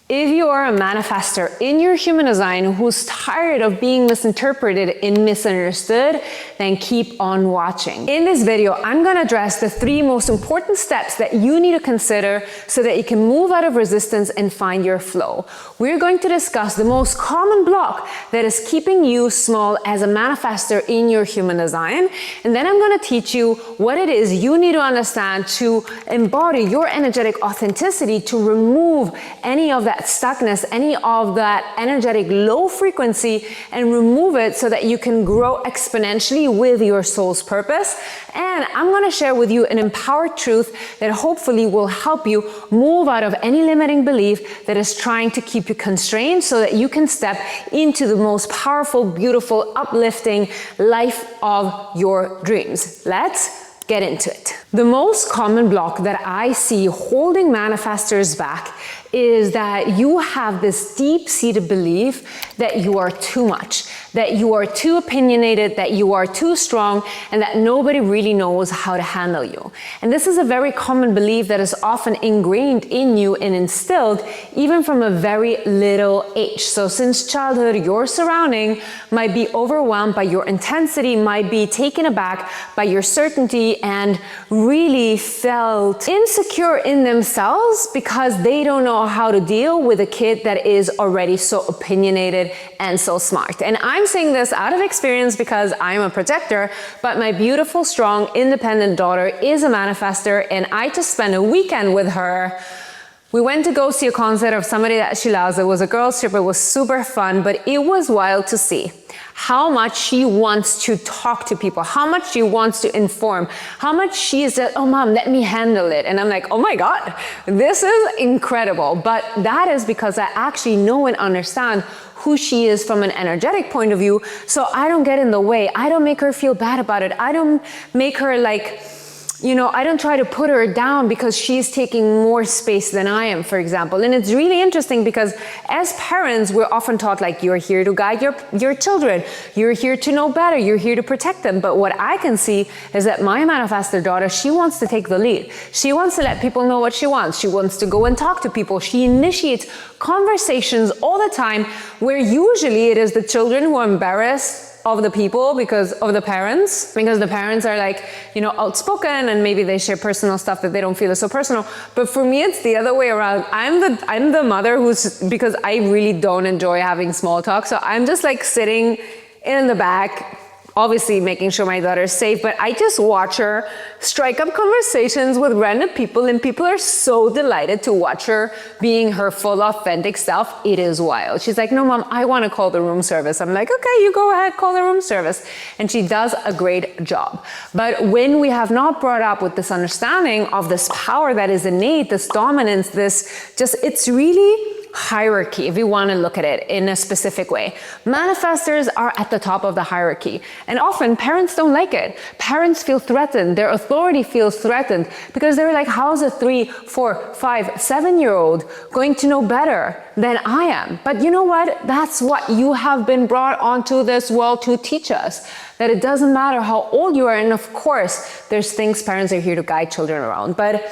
If you are a manifestor in your human design who's tired of being misinterpreted and misunderstood, then keep on watching. In this video, I'm gonna address the 3 most important steps that you need to consider so that you can move out of resistance and find your flow. We're going to discuss the most common block that is keeping you small as a manifestor in your human design. And then I'm gonna teach you what it is you need to understand to embody your energetic authenticity, to remove any of that stuckness, any of that energetic low frequency, and remove it so that you can grow exponentially with your soul's purpose. And I'm going to share with you an empowered truth that hopefully will help you move out of any limiting belief that is trying to keep you constrained so that you can step into the most powerful, beautiful, uplifting life of your dreams. Let's get into it. The most common block that I see holding manifestors back is that you have this deep-seated belief that you are too much, that you are too opinionated, that you are too strong, and that nobody really knows how to handle you. And this is a very common belief that is often ingrained in you and instilled even from a very little age. So since childhood, your surrounding might be overwhelmed by your intensity, might be taken aback by your certainty, and really felt insecure in themselves because they don't know how to deal with a kid that is already so opinionated and so smart. And I'm saying this out of experience because I'm a projector, but my beautiful, strong, independent daughter is a manifestor, and I just spent a weekend with her. We went to go see a concert of somebody that she loves. It was a girls' trip. It was super fun, but it was wild to see how much she wants to talk to people, how much she wants to inform, how much she is that, oh mom, let me handle it. And I'm like, oh my God, this is incredible. But that is because I actually know and understand who she is from an energetic point of view. So I don't get in the way. I don't make her feel bad about it. I don't make her like, I don't try to put her down because she's taking more space than I am, for example. And it's really interesting because as parents, we're often taught like, you're here to guide your children. You're here to know better. You're here to protect them. But what I can see is that my manifestor daughter, she wants to take the lead. She wants to let people know what she wants. She wants to go and talk to people. She initiates conversations all the time where usually it is the children who are embarrassed of the people because of the parents are like, outspoken, and maybe they share personal stuff that they don't feel is so personal. But for me, it's the other way around. I'm the mother because I really don't enjoy having small talk. So I'm just like sitting in the back, obviously making sure my daughter is safe, but I just watch her strike up conversations with random people, and people are so delighted to watch her being her full authentic self. It is wild. She's like, no mom, I want to call the room service. I'm like, okay, you go ahead, call the room service. And she does a great job. But when we have not brought up with this understanding of this power that is innate, this dominance, it's really hierarchy, if you want to look at it in a specific way. Manifestors are at the top of the hierarchy, and often parents don't like it. Parents feel threatened. Their authority feels threatened because they're like, how's a 3, 4, 5, 7-year-old going to know better than I am? But you know what? That's what you have been brought onto this world to teach us, that it doesn't matter how old you are. And of course, there's things parents are here to guide children around, but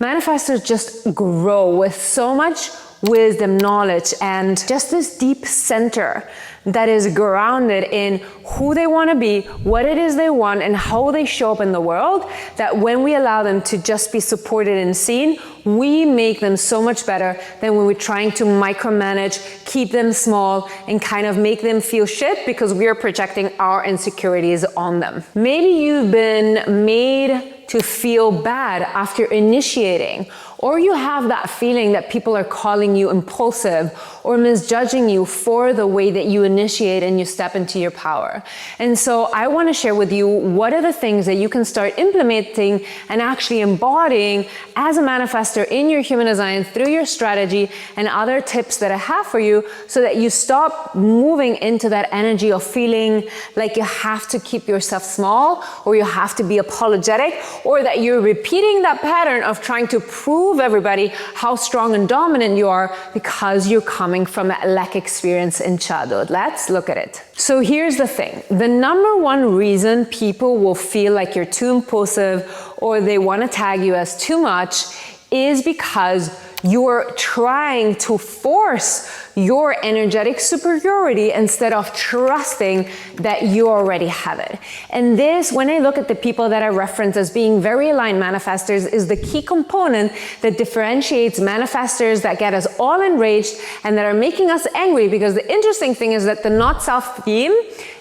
manifestors just grow with so much wisdom, knowledge, and just this deep center that is grounded in who they want to be, what it is they want, and how they show up in the world, that when we allow them to just be supported and seen, we make them so much better than when we're trying to micromanage, keep them small, and kind of make them feel shit because we are projecting our insecurities on them. Maybe you've been made to feel bad after initiating, or you have that feeling that people are calling you impulsive or misjudging you for the way that you initiate and you step into your power. And so I want to share with you what are the things that you can start implementing and actually embodying as a manifestor in your human design through your strategy, and other tips that I have for you so that you stop moving into that energy of feeling like you have to keep yourself small, or you have to be apologetic, or that you're repeating that pattern of trying to prove everybody how strong and dominant you are because you're coming from a lack experience in childhood. Let's look at it. So here's the thing. The number one reason people will feel like you're too impulsive or they want to tag you as too much is because You're trying to force your energetic superiority instead of trusting that you already have it. And this, when I look at the people that I reference as being very aligned manifestors, is the key component that differentiates manifestors that get us all enraged and that are making us angry, because the interesting thing is that the not self theme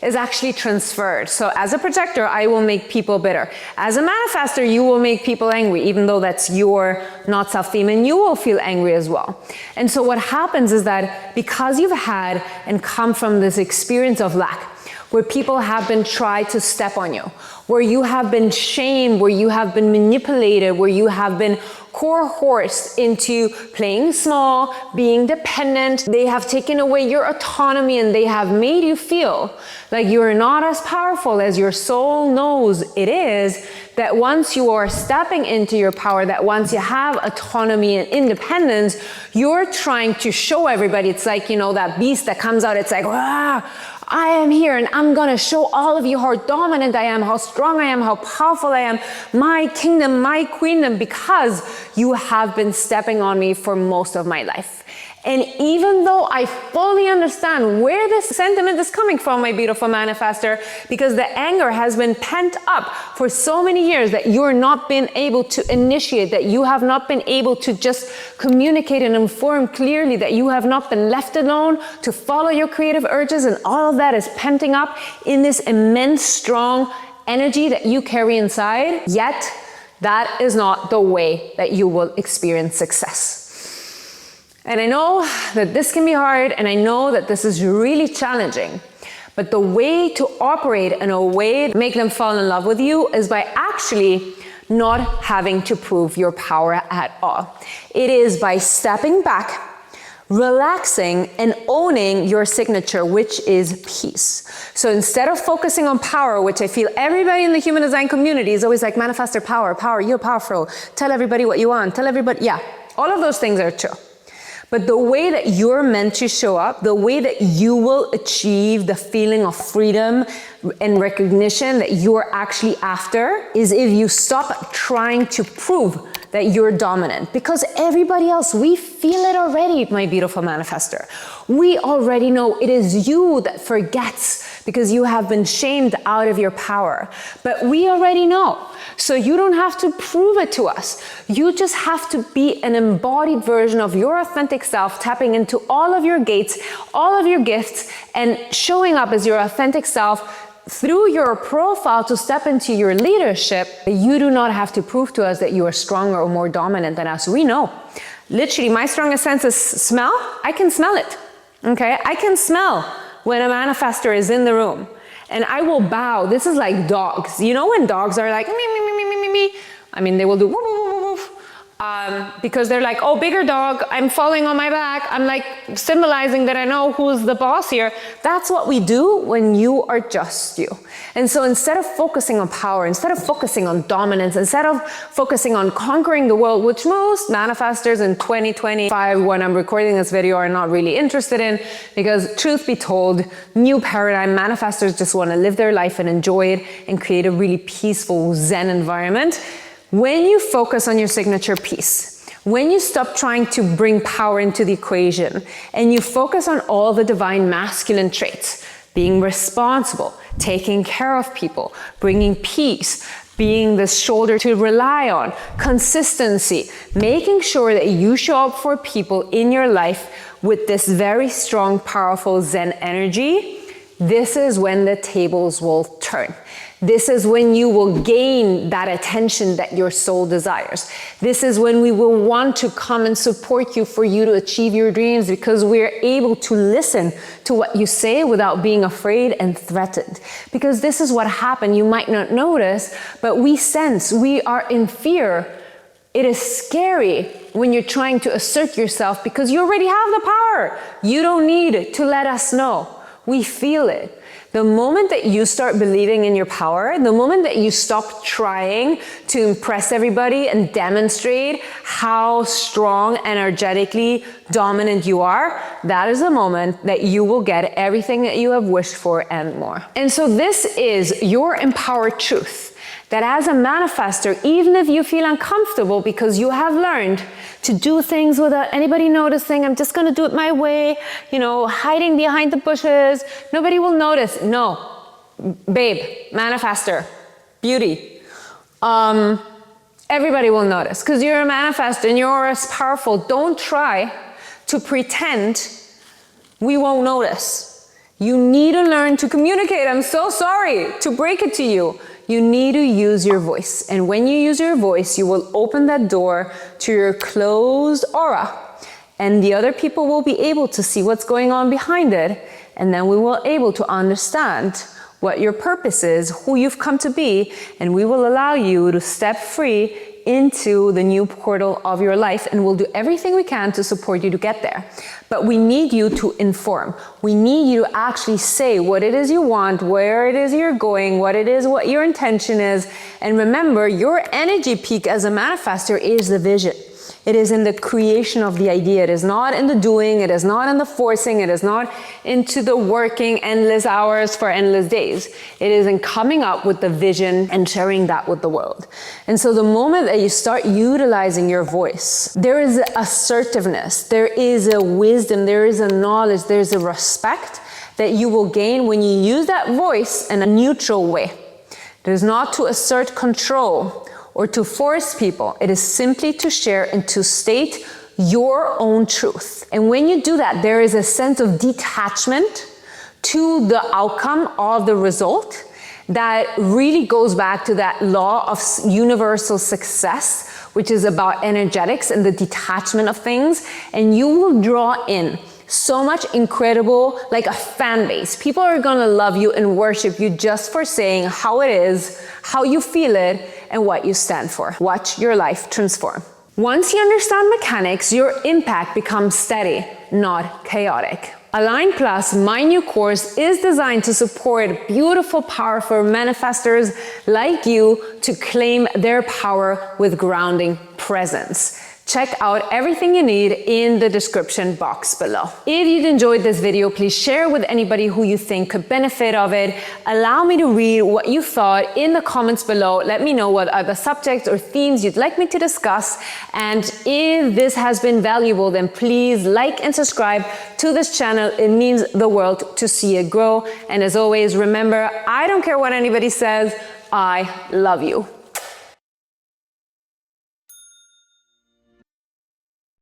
is actually transferred. So as a projector, I will make people bitter. As a manifestor, you will make people angry, even though that's your not self theme, and you will feel angry as well. And so what happens is that because you've had and come from this experience of lack, where people have been tried to step on you, where you have been shamed, where you have been manipulated, where you have been coerced into playing small, being dependent. They have taken away your autonomy and they have made you feel like you're not as powerful as your soul knows it is, that once you are stepping into your power, that once you have autonomy and independence, you're trying to show everybody. It's like, you know, that beast that comes out, it's like, I am here and I'm gonna show all of you how dominant I am, how strong I am, how powerful I am, my kingdom, my queendom, because you have been stepping on me for most of my life. And even though I fully understand where this sentiment is coming from, my beautiful manifestor, because the anger has been pent up for so many years that you're not been able to initiate, that you have not been able to just communicate and inform clearly, that you have not been left alone to follow your creative urges, and all of that is penting up in this immense, strong energy that you carry inside, yet that is not the way that you will experience success. And I know that this can be hard, and I know that this is really challenging, but the way to operate in a way to make them fall in love with you is by actually not having to prove your power at all. It is by stepping back, relaxing, and owning your signature, which is peace. So instead of focusing on power, which I feel everybody in the human design community is always like, manifestor power, you're powerful, tell everybody what you want, tell everybody, yeah, all of those things are true. But the way that you're meant to show up, the way that you will achieve the feeling of freedom and recognition that you're actually after, is if you stop trying to prove that you're dominant. Because everybody else, we feel it already, my beautiful manifestor. We already know it is you that forgets because you have been shamed out of your power. But we already know. So you don't have to prove it to us. You just have to be an embodied version of your authentic self, tapping into all of your gates, all of your gifts, and showing up as your authentic self through your profile to step into your leadership. You do not have to prove to us that you are stronger or more dominant than us. We know. Literally, my strongest sense is smell. I can smell it. Okay? I can smell when a manifestor is in the room. And I will bow. This is like dogs. You know when dogs are like, me, me, me, me, me, me, me? I mean, they will do woof, woof, woof, woof. Because they're like, oh, bigger dog, I'm falling on my back. I'm like symbolizing that I know who's the boss here. That's what we do when you are just you. And so instead of focusing on power, instead of focusing on dominance, instead of focusing on conquering the world, which most manifestors in 2025, when I'm recording this video, are not really interested in, because truth be told, new paradigm, manifestors just want to live their life and enjoy it and create a really peaceful Zen environment. When you focus on your signature piece, when you stop trying to bring power into the equation, and you focus on all the divine masculine traits, being responsible, taking care of people, bringing peace, being the shoulder to rely on, consistency, making sure that you show up for people in your life with this very strong, powerful Zen energy, this is when the tables will turn. This is when you will gain that attention that your soul desires. This is when we will want to come and support you for you to achieve your dreams, because we're able to listen to what you say without being afraid and threatened. Because this is what happened. You might not notice, but we sense, we are in fear. It is scary when you're trying to assert yourself because you already have the power. You don't need to let us know. We feel it. The moment that you start believing in your power, the moment that you stop trying to impress everybody and demonstrate how strong, energetically dominant you are, that is the moment that you will get everything that you have wished for and more. And so this is your empowered truth that as a manifestor, even if you feel uncomfortable because you have learned to do things without anybody noticing, I'm just gonna do it my way, hiding behind the bushes, nobody will notice. No, babe, manifestor, beauty. Everybody will notice because you're a manifestor and you're as powerful. Don't try to pretend we won't notice. You need to learn to communicate. I'm so sorry to break it to you. You need to use your voice. And when you use your voice, you will open that door to your closed aura. And the other people will be able to see what's going on behind it. And then we will be able to understand what your purpose is, who you've come to be, and we will allow you to step free into the new portal of your life, and we'll do everything we can to support you to get there. But we need you to inform. We need you to actually say what it is you want, where it is you're going, what your intention is. And remember, your energy peak as a manifestor is the vision. It is in the creation of the idea. It is not in the doing. It is not in the forcing. It is not into the working endless hours for endless days. It is in coming up with the vision and sharing that with the world. And so the moment that you start utilizing your voice, there is assertiveness, there is a wisdom, there is a knowledge, there is a respect that you will gain when you use that voice in a neutral way. It is not to assert control or to force people. It is simply to share and to state your own truth. And when you do that, there is a sense of detachment to the outcome of the result that really goes back to that law of universal success, which is about energetics and the detachment of things. And you will draw in so much incredible, like a fan base. People are gonna love you and worship you just for saying how it is, how you feel it, and what you stand for. Watch your life transform. Once you understand mechanics, your impact becomes steady, not chaotic. Align Plus, my new course, is designed to support beautiful, powerful manifestors like you to claim their power with grounding presence. Check out everything you need in the description box below. If you'd enjoyed this video, please share with anybody who you think could benefit of it. Allow me to read what you thought in the comments below. Let me know what other subjects or themes you'd like me to discuss. And if this has been valuable, then please like and subscribe to this channel. It means the world to see it grow. And as always, remember, I don't care what anybody says, I love you.